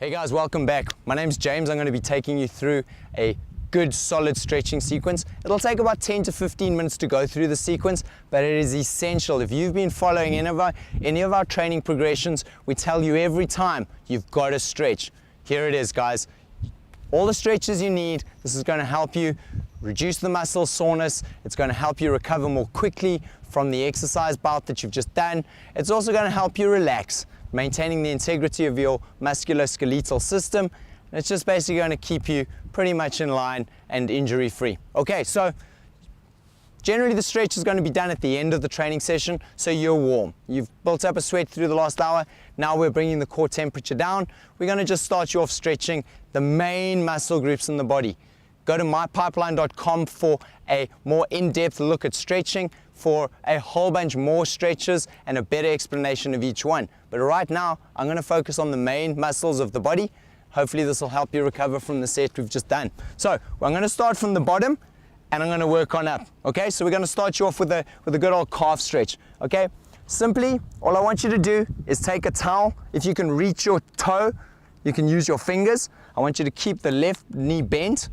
Hey guys, welcome back. My name's James. I'm going to be taking you through a good solid stretching sequence. It'll take about 10 to 15 minutes to go through the sequence, but it is essential. If you've been following any of our training progressions, we tell you every time you've got to stretch. Here it is, guys. All the stretches you need. This is going to help you reduce the muscle soreness. It's going to help you recover more quickly from the exercise bout that you've just done. It's also going to help you relax, maintaining the integrity of your musculoskeletal system. And it's just basically going to keep you pretty much in line and injury free. Okay, so generally the stretch is going to be done at the end of the training session, so you're warm. You've built up a sweat through the last hour. Now we're bringing the core temperature down. We're going to just start you off stretching the main muscle groups in the body. Go to mypipeline.com for a more in-depth look at stretching, for a whole bunch more stretches and a better explanation of each one. But right now, I'm going to focus on the main muscles of the body. Hopefully this will help you recover from the set we've just done. So I'm going to start from the bottom and I'm going to work on up. Okay, so we're going to start you off with a good old calf stretch. Okay, simply, all I want you to do is take a towel. If you can reach your toe, you can use your fingers. I want you to keep the left knee bent.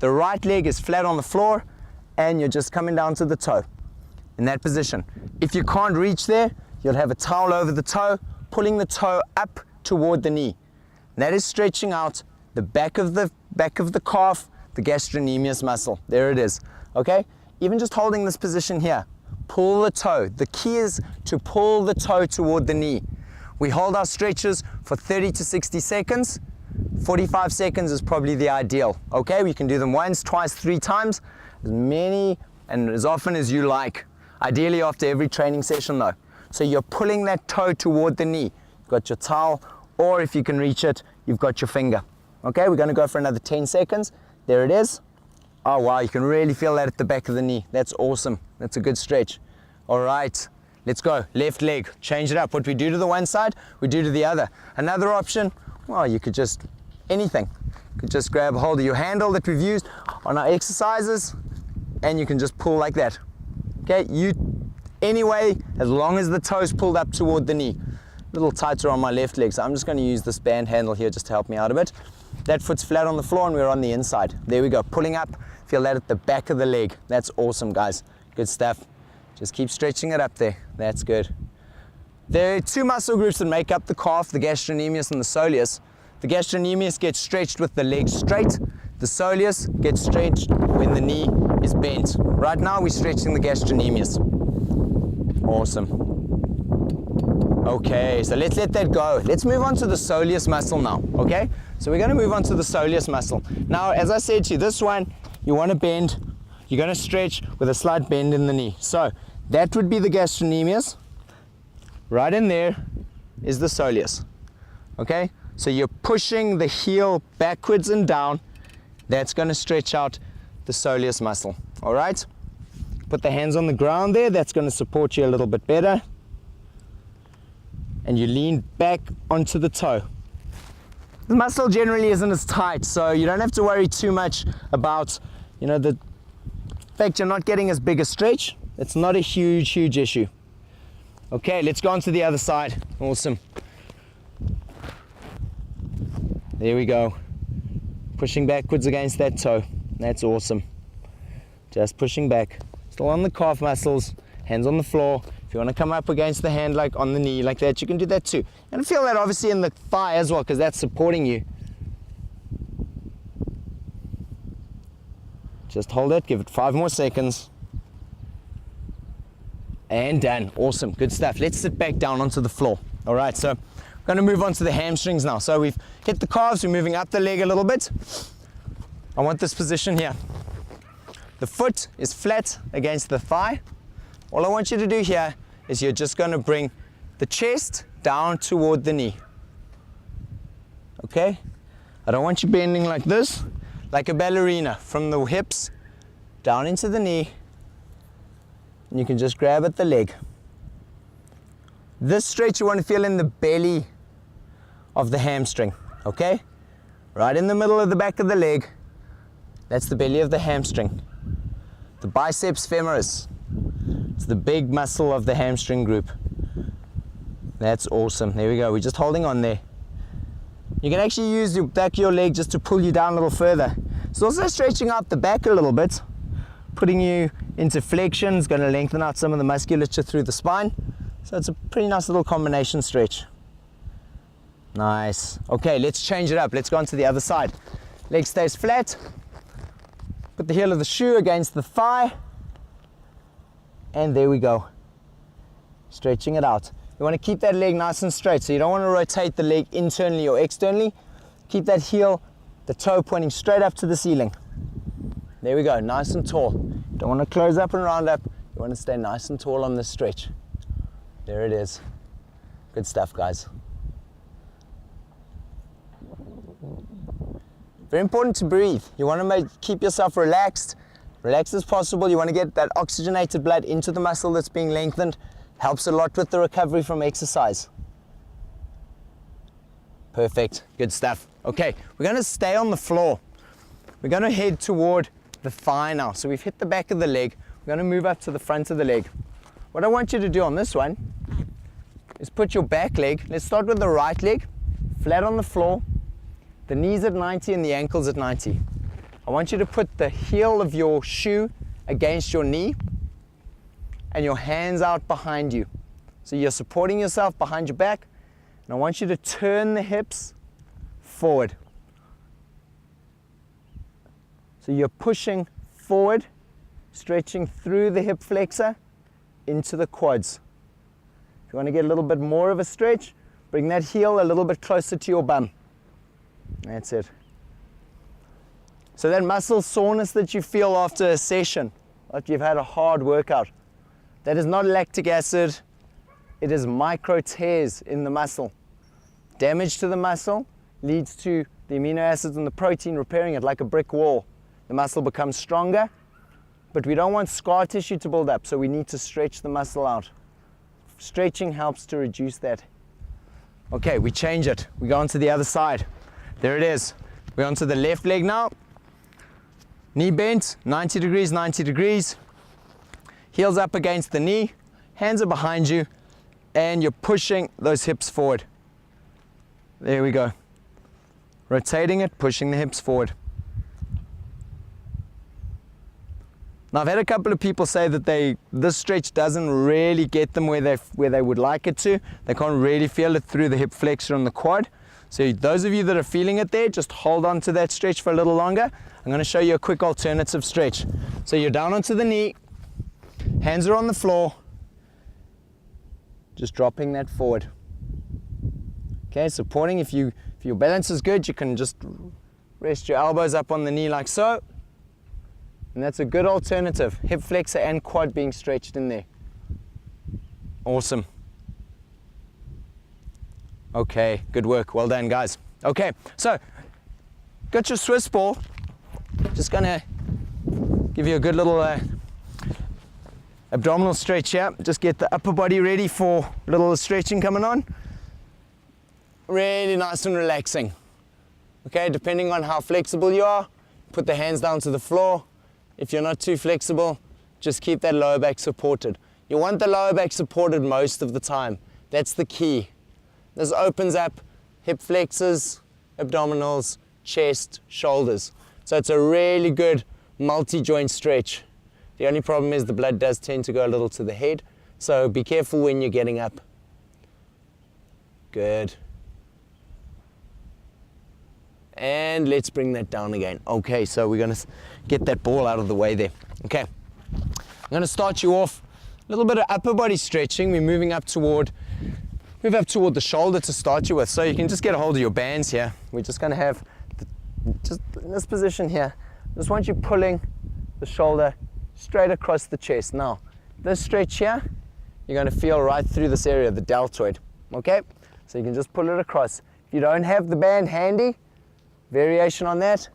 The right leg is flat on the floor and you're just coming down to the toe in that position. If you can't reach there, you'll have a towel over the toe, pulling the toe up toward the knee. And that is stretching out the back of the calf, the gastrocnemius muscle. There it is. Okay? Even just holding this position here, pull the toe. The key is to pull the toe toward the knee. We hold our stretches for 30 to 60 seconds. 45 seconds is probably the ideal. Okay? We can do them once, twice, 3 times, as many and as often as you like. Ideally after every training session though. So you're pulling that toe toward the knee. You've got your towel, or if you can reach it, you've got your finger. Okay, we're going to go for another 10 seconds. There it is. Oh wow, you can really feel that at the back of the knee. That's awesome. That's a good stretch. All right, let's go. Left leg, change it up. What we do to the one side, we do to the other. Another option, well, you could just, anything. You could just grab hold of your handle that we've used on our exercises, and you can just pull like that. Okay, anyway, as long as the toe's pulled up toward the knee. A little tighter on my left leg, so I'm just going to use this band handle here just to help me out a bit. That foot's flat on the floor and we're on the inside. There we go, pulling up. Feel that at the back of the leg. That's awesome, guys. Good stuff. Just keep stretching it up there. That's good. There are 2 muscle groups that make up the calf, the gastrocnemius and the soleus. The gastrocnemius gets stretched with the leg straight. The soleus gets stretched when the knee is bent. Right now we're stretching the gastrocnemius. Awesome. Okay, so let's let that go. Let's move on to the soleus muscle now, okay? So we're going to move on to the soleus muscle. Now, as I said to you, this one, you want to bend. You're going to stretch with a slight bend in the knee. So that would be the gastrocnemius. Right in there is the soleus, okay? So you're pushing the heel backwards and down. That's going to stretch out the soleus muscle, all right? Put the hands on the ground there. That's going to support you a little bit better. And you lean back onto the toe. The muscle generally isn't as tight, so you don't have to worry too much about, the fact you're not getting as big a stretch. It's not a huge issue. Okay, let's go on to the other side. Awesome. There we go. Pushing backwards against that toe. That's awesome. Just pushing back. Still on the calf muscles, hands on the floor. If you want to come up against the hand like on the knee like that, you can do that too. And feel that obviously in the thigh as well, because that's supporting you. Just hold it, give it 5 more seconds. And done. Awesome, good stuff. Let's sit back down onto the floor. All right, so I'm going to move on to the hamstrings now. So we've hit the calves, we're moving up the leg a little bit. I want this position here. The foot is flat against the thigh. All I want you to do here is you're just going to bring the chest down toward the knee. Okay? I don't want you bending like this, like a ballerina, from the hips down into the knee. And you can just grab at the leg. This stretch you want to feel in the belly of the hamstring. Okay? Right in the middle of the back of the leg. That's the belly of the hamstring. The biceps femoris. It's the big muscle of the hamstring group. That's awesome. There we go. We're just holding on there. You can actually use the back of your leg just to pull you down a little further. It's also stretching out the back a little bit, putting you into flexion. It's going to lengthen out some of the musculature through the spine. So it's a pretty nice little combination stretch. Nice. Okay, let's change it up. Let's go on to the other side. Leg stays flat. Put the heel of the shoe against the thigh. And there we go. Stretching it out. You want to keep that leg nice and straight, so you don't want to rotate the leg internally or externally. Keep that heel, the toe pointing straight up to the ceiling. There we go, nice and tall. You don't want to close up and round up. You want to stay nice and tall on this stretch. There it is. Good stuff, guys. Very important to breathe. You want to keep yourself relaxed as possible. You want to get that oxygenated blood into the muscle that's being lengthened. Helps a lot with the recovery from exercise. Perfect, good stuff. Okay, we're going to stay on the floor. We're going to head toward the thigh now. So we've hit the back of the leg. We're going to move up to the front of the leg. What I want you to do on this one is put your back leg, let's start with the right leg, flat on the floor, the knees at 90 and the ankles at 90. I want you to put the heel of your shoe against your knee and your hands out behind you. So you're supporting yourself behind your back, and I want you to turn the hips forward. So you're pushing forward, stretching through the hip flexor into the quads. If you want to get a little bit more of a stretch, bring that heel a little bit closer to your bum. That's it. So that muscle soreness that you feel after a session, after you've had a hard workout, that is not lactic acid, it is micro tears in the muscle. Damage to the muscle leads to the amino acids and the protein repairing it like a brick wall. The muscle becomes stronger, but we don't want scar tissue to build up, so we need to stretch the muscle out. Stretching helps to reduce that. Okay, we change it. We go on to the other side. There it is. We're on to the left leg now. Knee bent, 90 degrees, 90 degrees. Heels up against the knee, hands are behind you, and you're pushing those hips forward. There we go. Rotating it, pushing the hips forward. Now I've had a couple of people say that this stretch doesn't really get them where they would like it to. They can't really feel it through the hip flexor and the quad. So those of you that are feeling it there, just hold on to that stretch for a little longer. I'm going to show you a quick alternative stretch. So you're down onto the knee, hands are on the floor, just dropping that forward. Okay, supporting. If your balance is good, you can just rest your elbows up on the knee like so. And that's a good alternative. Hip flexor and quad being stretched in there. Awesome. Okay, good work. Well done, guys. Okay, so got your Swiss ball. Just gonna give you a good little abdominal stretch here. Just get the upper body ready for a little stretching coming on. Really nice and relaxing. Okay, depending on how flexible you are, put the hands down to the floor. If you're not too flexible, just keep that lower back supported. You want the lower back supported most of the time. That's the key. This opens up hip flexors, abdominals, chest, shoulders. So it's a really good multi-joint stretch. The only problem is the blood does tend to go a little to the head, so be careful when you're getting up. Good. And let's bring that down again. Okay, so we're gonna get that ball out of the way there. Okay, I'm gonna start you off a little bit of upper body stretching. We're moving up toward the shoulder to start you with. So you can just get a hold of your bands here. We're just gonna have, just in this position here, just want you pulling the shoulder straight across the chest. Now, this stretch here, you're gonna feel right through this area, the deltoid, okay? So you can just pull it across. If you don't have the band handy, variation on that,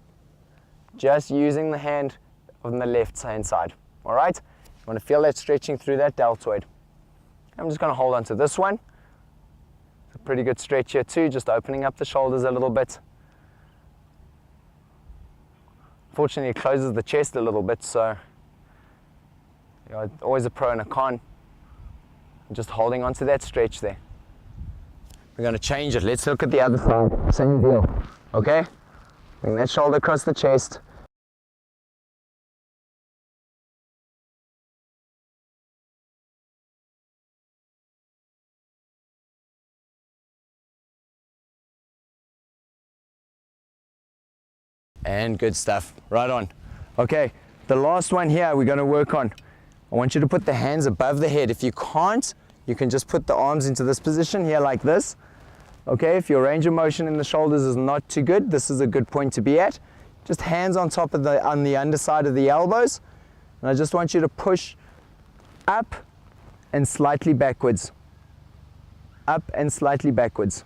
just using the hand on the left hand side, all right? You wanna feel that stretching through that deltoid. I'm just gonna hold on to this one. It's a pretty good stretch here too, just opening up the shoulders a little bit. Fortunately, it closes the chest a little bit, so you know, always a pro and a con. I'm just holding on to that stretch there. We're going to change it. Let's look at the other side. Same deal, okay? Bring that shoulder across the chest. And good stuff, right on. Okay, the last one here we're gonna work on. I want you to put the hands above the head. If you can't, you can just put the arms into this position here like this. Okay, if your range of motion in the shoulders is not too good, this is a good point to be at. Just hands on top of on the underside of the elbows. And I just want you to push up and slightly backwards. Up and slightly backwards.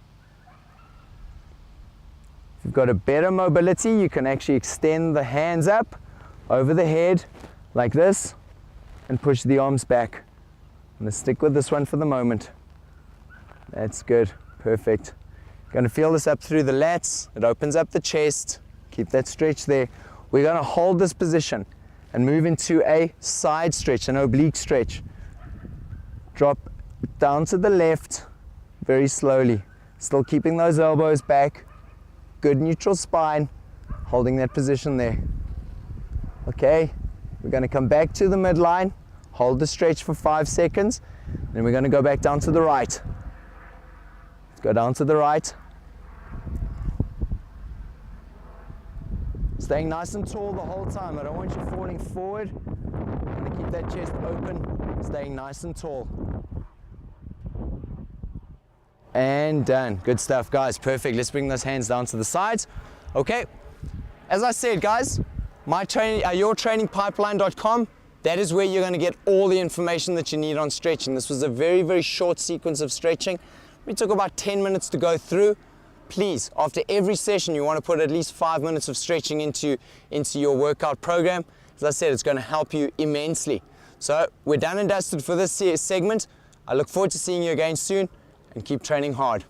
If you've got a better mobility, you can actually extend the hands up over the head like this and push the arms back. I'm going to stick with this one for the moment. That's good. Perfect. Going to feel this up through the lats. It opens up the chest. Keep that stretch there. We're going to hold this position and move into a side stretch, an oblique stretch. Drop down to the left very slowly. Still keeping those elbows back. Good neutral spine. Holding that position there. Okay. We're going to come back to the midline. Hold the stretch for 5 seconds. Then we're going to go back down to the right. Go down to the right. Staying nice and tall the whole time. I don't want you falling forward. I'm going to keep that chest open, staying nice and tall. And done. Good stuff, guys. Perfect. Let's bring those hands down to the sides. Okay. As I said, guys, yourtrainingpipeline.com. That is where you're going to get all the information that you need on stretching. This was a very, very short sequence of stretching. We took about 10 minutes to go through. Please, after every session, you want to put at least 5 minutes of stretching into your workout program. As I said, it's going to help you immensely. So we're done and dusted for this segment. I look forward to seeing you again soon, and keep training hard.